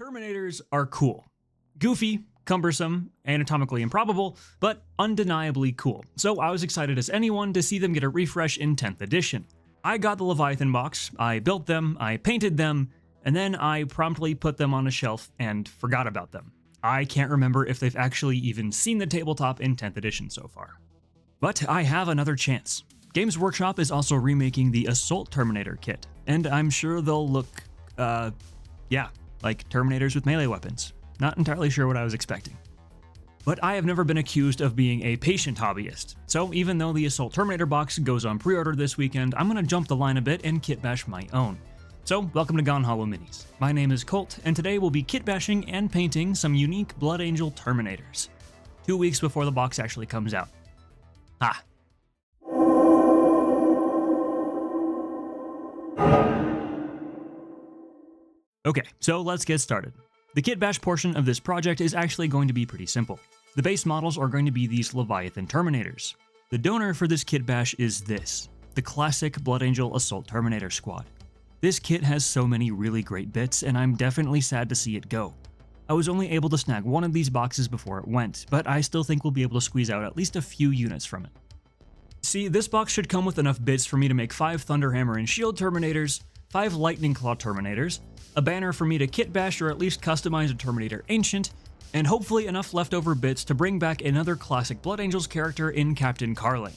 Terminators are cool. Goofy, cumbersome, anatomically improbable, but undeniably cool, so I was excited as anyone to see them get a refresh in 10th edition. I got the Leviathan box, I built them, I painted them, and then I promptly put them on a shelf and forgot about them. I can't remember if they've actually even seen the tabletop in 10th edition so far. But I have another chance. Games Workshop is also remaking the Assault Terminator kit, and I'm sure they'll look, like Terminators with melee weapons. Not entirely sure what I was expecting. But I have never been accused of being a patient hobbyist, so even though the Assault Terminator box goes on pre-order this weekend, I'm gonna jump the line a bit and kitbash my own. So, welcome to GoneHollowMinis. My name is Colt, and today we'll be kitbashing and painting some unique Blood Angel Terminators. 2 weeks before the box actually comes out. Ha! Okay, so let's get started. The kitbash portion of this project is actually going to be pretty simple. The base models are going to be these Leviathan Terminators. The donor for this kitbash is this, the classic Blood Angel Assault Terminator squad. This kit has so many really great bits, and I'm definitely sad to see it go. I was only able to snag one of these boxes before it went, but I still think we'll be able to squeeze out at least a few units from it. See, this box should come with enough bits for me to make 5 Thunderhammer and Shield Terminators, 5 Lightning Claw Terminators, a banner for me to kitbash or at least customize a Terminator Ancient, and hopefully enough leftover bits to bring back another classic Blood Angels character in Captain Carling.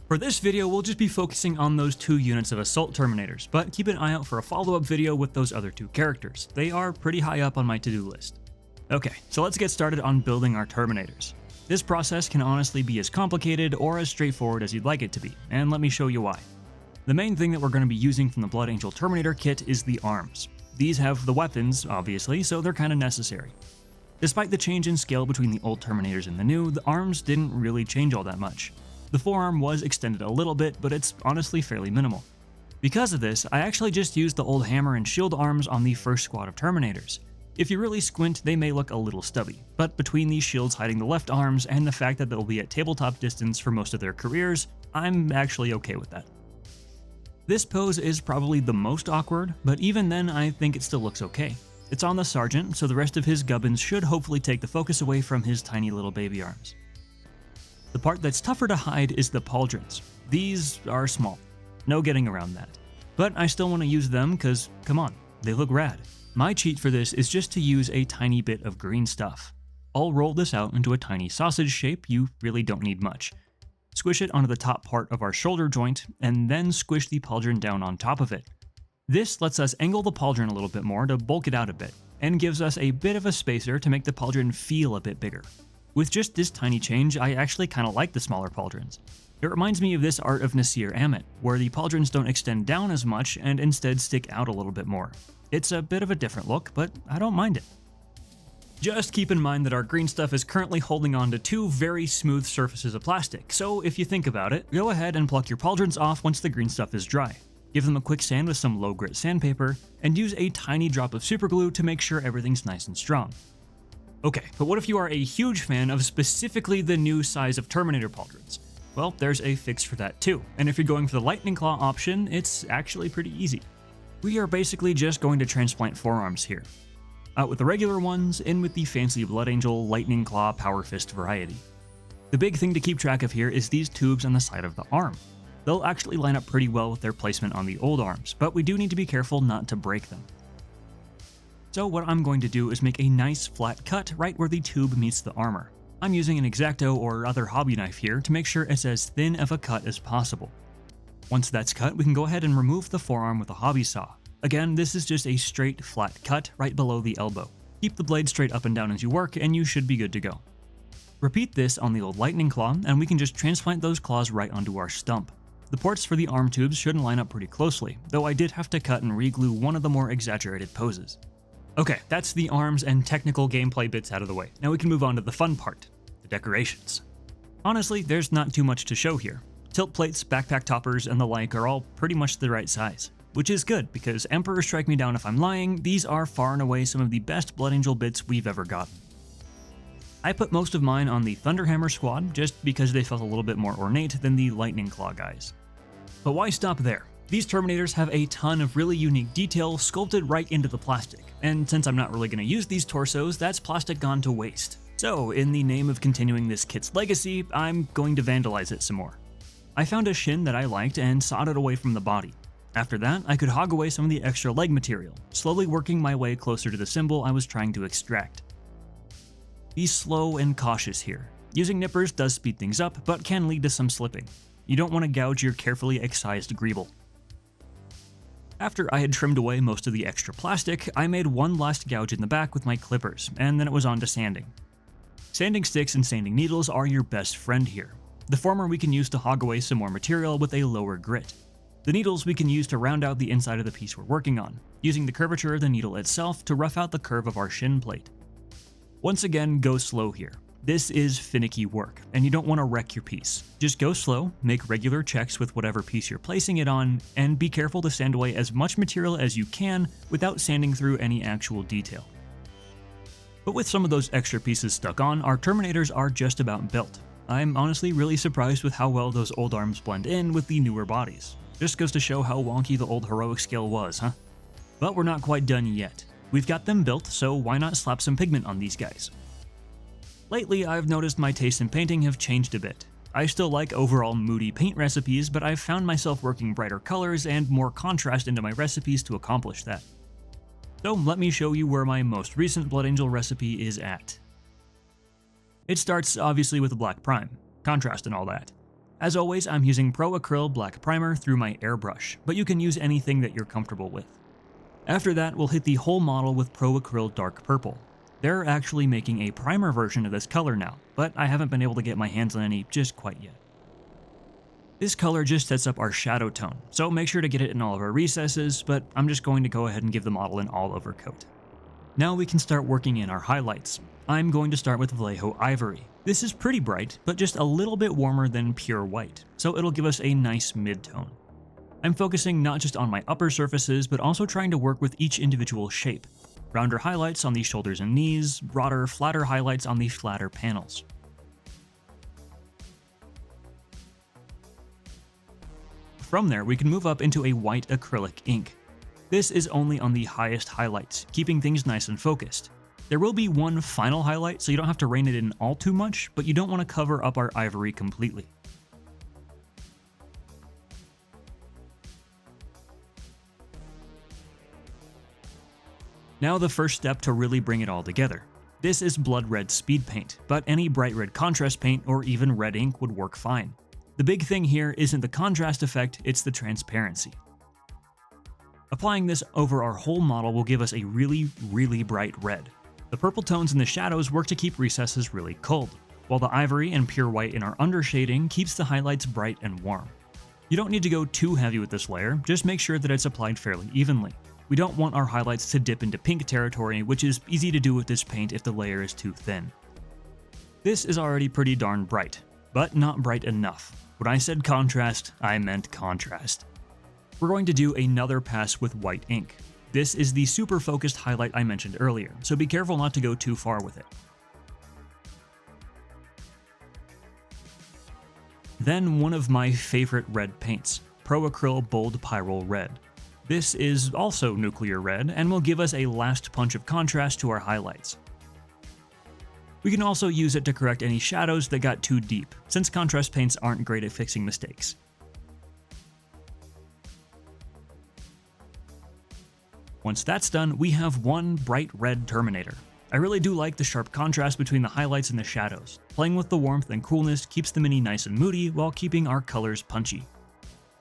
For this video, we'll just be focusing on those 2 units of Assault Terminators, but keep an eye out for a follow-up video with those other 2 characters. They are pretty high up on my to-do list. Okay, so let's get started on building our Terminators. This process can honestly be as complicated or as straightforward as you'd like it to be, and let me show you why. The main thing that we're going to be using from the Blood Angel Terminator kit is the arms. These have the weapons, obviously, so they're kind of necessary. Despite the change in scale between the old Terminators and the new, the arms didn't really change all that much. The forearm was extended a little bit, but it's honestly fairly minimal. Because of this, I actually just used the old hammer and shield arms on the first squad of Terminators. If you really squint, they may look a little stubby, but between these shields hiding the left arms and the fact that they'll be at tabletop distance for most of their careers, I'm actually okay with that. This pose is probably the most awkward, but even then I think it still looks okay. It's on the Sergeant, so the rest of his gubbins should hopefully take the focus away from his tiny little baby arms. The part that's tougher to hide is the pauldrons. These are small, no getting around that. But I still want to use them because, come on, they look rad. My cheat for this is just to use a tiny bit of green stuff. I'll roll this out into a tiny sausage shape, you really don't need much. Squish it onto the top part of our shoulder joint, and then squish the pauldron down on top of it. This lets us angle the pauldron a little bit more to bulk it out a bit, and gives us a bit of a spacer to make the pauldron feel a bit bigger. With just this tiny change, I actually kinda like the smaller pauldrons. It reminds me of this art of Nasir Amit, where the pauldrons don't extend down as much and instead stick out a little bit more. It's a bit of a different look, but I don't mind it. Just keep in mind that our green stuff is currently holding on to 2 very smooth surfaces of plastic, so if you think about it, go ahead and pluck your pauldrons off once the green stuff is dry. Give them a quick sand with some low grit sandpaper, and use a tiny drop of superglue to make sure everything's nice and strong. Okay, but what if you are a huge fan of specifically the new size of Terminator pauldrons? Well, there's a fix for that too, and if you're going for the Lightning Claw option, it's actually pretty easy. We are basically just going to transplant forearms here. Out with the regular ones, in with the fancy Blood Angel Lightning Claw Power Fist variety. The big thing to keep track of here is these tubes on the side of the arm. They'll actually line up pretty well with their placement on the old arms, but we do need to be careful not to break them. So what I'm going to do is make a nice flat cut right where the tube meets the armor. I'm using an X-Acto or other hobby knife here to make sure it's as thin of a cut as possible. Once that's cut, we can go ahead and remove the forearm with a hobby saw. Again, this is just a straight, flat cut right below the elbow. Keep the blade straight up and down as you work, and you should be good to go. Repeat this on the old Lightning Claw, and we can just transplant those claws right onto our stump. The ports for the arm tubes shouldn't line up pretty closely, though I did have to cut and re-glue one of the more exaggerated poses. Okay, that's the arms and technical gameplay bits out of the way. Now we can move on to the fun part, the decorations. Honestly, there's not too much to show here. Tilt plates, backpack toppers, and the like are all pretty much the right size. Which is good, because Emperors strike me down if I'm lying, these are far and away some of the best Blood Angel bits we've ever gotten. I put most of mine on the Thunderhammer squad, just because they felt a little bit more ornate than the Lightning Claw guys. But why stop there? These Terminators have a ton of really unique detail sculpted right into the plastic, and since I'm not really going to use these torsos, that's plastic gone to waste. So, in the name of continuing this kit's legacy, I'm going to vandalize it some more. I found a shin that I liked and sawed it away from the body. After that, I could hog away some of the extra leg material, slowly working my way closer to the symbol I was trying to extract. Be slow and cautious here. Using nippers does speed things up, but can lead to some slipping. You don't want to gouge your carefully excised greeble. After I had trimmed away most of the extra plastic, I made one last gouge in the back with my clippers, and then it was on to sanding. Sanding sticks and sanding needles are your best friend here. The former we can use to hog away some more material with a lower grit. The needles we can use to round out the inside of the piece we're working on, using the curvature of the needle itself to rough out the curve of our shin plate. Once again, go slow here. This is finicky work, and you don't want to wreck your piece. Just go slow, make regular checks with whatever piece you're placing it on, and be careful to sand away as much material as you can without sanding through any actual detail. But with some of those extra pieces stuck on, our Terminators are just about built. I'm honestly really surprised with how well those old arms blend in with the newer bodies. Just goes to show how wonky the old heroic scale was, huh? But we're not quite done yet. We've got them built, so why not slap some pigment on these guys? Lately, I've noticed my tastes in painting have changed a bit. I still like overall moody paint recipes, but I've found myself working brighter colors and more contrast into my recipes to accomplish that. So let me show you where my most recent Blood Angel recipe is at. It starts obviously with a black prime, contrast and all that. As always, I'm using Pro Acryl Black Primer through my airbrush, but you can use anything that you're comfortable with. After that, we'll hit the whole model with Pro Acryl Dark Purple. They're actually making a primer version of this color now, but I haven't been able to get my hands on any just quite yet. This color just sets up our shadow tone, so make sure to get it in all of our recesses, but I'm just going to go ahead and give the model an all-over coat. Now we can start working in our highlights. I'm going to start with Vallejo Ivory. This is pretty bright, but just a little bit warmer than pure white, so it'll give us a nice mid-tone. I'm focusing not just on my upper surfaces, but also trying to work with each individual shape. Rounder highlights on the shoulders and knees, broader, flatter highlights on the flatter panels. From there, we can move up into a white acrylic ink. This is only on the highest highlights, keeping things nice and focused. There will be one final highlight, so you don't have to rein it in all too much, but you don't want to cover up our ivory completely. Now the first step to really bring it all together. This is blood red speed paint, but any bright red contrast paint or even red ink would work fine. The big thing here isn't the contrast effect, it's the transparency. Applying this over our whole model will give us a really bright red. The purple tones in the shadows work to keep recesses really cold, while the ivory and pure white in our undershading keeps the highlights bright and warm. You don't need to go too heavy with this layer, just make sure that it's applied fairly evenly. We don't want our highlights to dip into pink territory, which is easy to do with this paint if the layer is too thin. This is already pretty darn bright, but not bright enough. When I said contrast, I meant contrast. We're going to do another pass with white ink. This is the super focused highlight I mentioned earlier, so be careful not to go too far with it. Then one of my favorite red paints, Pro Acryl Bold Pyrrole Red. This is also nuclear red and will give us a last punch of contrast to our highlights. We can also use it to correct any shadows that got too deep, since contrast paints aren't great at fixing mistakes. Once that's done, we have one bright red Terminator. I really do like the sharp contrast between the highlights and the shadows. Playing with the warmth and coolness keeps the mini nice and moody while keeping our colors punchy.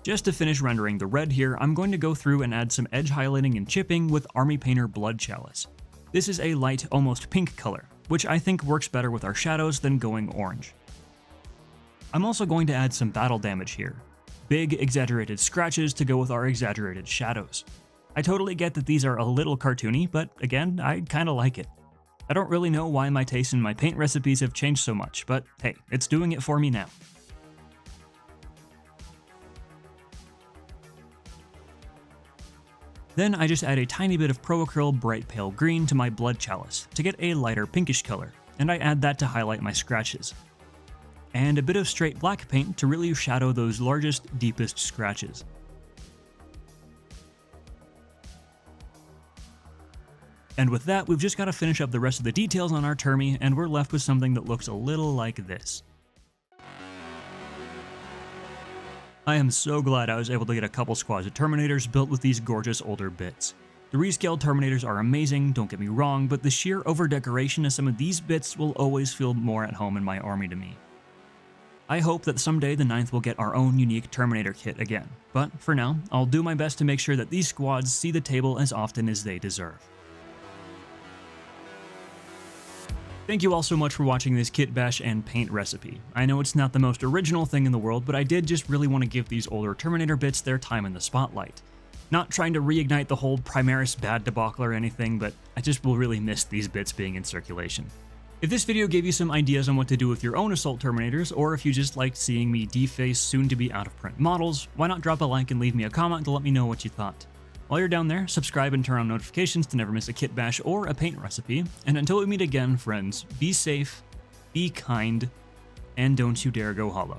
Just to finish rendering the red here, I'm going to go through and add some edge highlighting and chipping with Army Painter Blood Chalice. This is a light, almost pink color, which I think works better with our shadows than going orange. I'm also going to add some battle damage here. Big, exaggerated scratches to go with our exaggerated shadows. I totally get that these are a little cartoony, but again, I kinda like it. I don't really know why my taste in my paint recipes have changed so much, but hey, it's doing it for me now. Then I just add a tiny bit of Pro Acryl Bright Pale Green to my Blood Chalice to get a lighter pinkish color, and I add that to highlight my scratches. And a bit of straight black paint to really shadow those largest, deepest scratches. And with that, we've just got to finish up the rest of the details on our Termi, and we're left with something that looks a little like this. I am so glad I was able to get a couple squads of Terminators built with these gorgeous older bits. The rescaled Terminators are amazing, don't get me wrong, but the sheer over-decoration of some of these bits will always feel more at home in my army to me. I hope that someday the 9th will get our own unique Terminator kit again, but for now, I'll do my best to make sure that these squads see the table as often as they deserve. Thank you all so much for watching this kit bash and paint recipe. I know it's not the most original thing in the world, but I did just really want to give these older Terminator bits their time in the spotlight. Not trying to reignite the whole Primaris bad debacle or anything, but I just will really miss these bits being in circulation. If this video gave you some ideas on what to do with your own Assault Terminators, or if you just liked seeing me deface soon-to-be out-of-print models, why not drop a like and leave me a comment to let me know what you thought. While you're down there, subscribe and turn on notifications to never miss a kit bash or a paint recipe, and until we meet again, friends, be safe, be kind, and don't you dare go hollow.